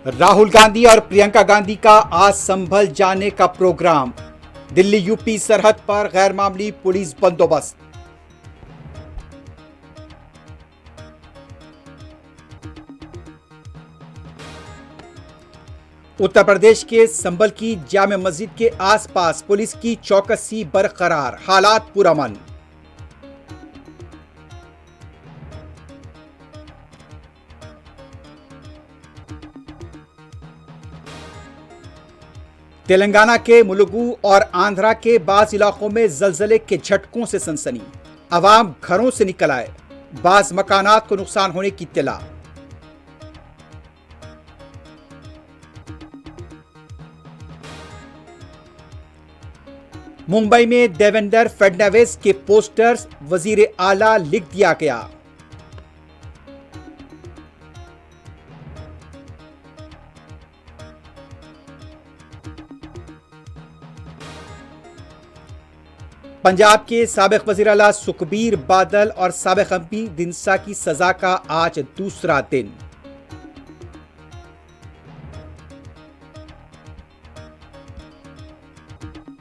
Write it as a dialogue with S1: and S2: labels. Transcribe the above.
S1: राहुल गांधी और प्रियंका गांधी का आज संभल जाने का प्रोग्राम। दिल्ली यूपी सरहद पर गैर मामूली पुलिस बंदोबस्त। उत्तर प्रदेश के संभल की जामे मस्जिद के आसपास पुलिस की चौकसी बरकरार, हालात पुरअमन। तेलंगाना के मुलुगु और आंध्रा के बाज इलाकों में जलजले के झटकों से सनसनी। अवाम घरों से निकल आए, बाज मकानात को नुकसान होने की इत्तला। मुंबई में देवेंद्र फडणवीस के पोस्टर्स, वजीर आला लिख दिया गया। पंजाब के साबिक वजीर आला सुखबीर बादल और साबिक एमपी दिंसा की सजा का आज दूसरा दिन।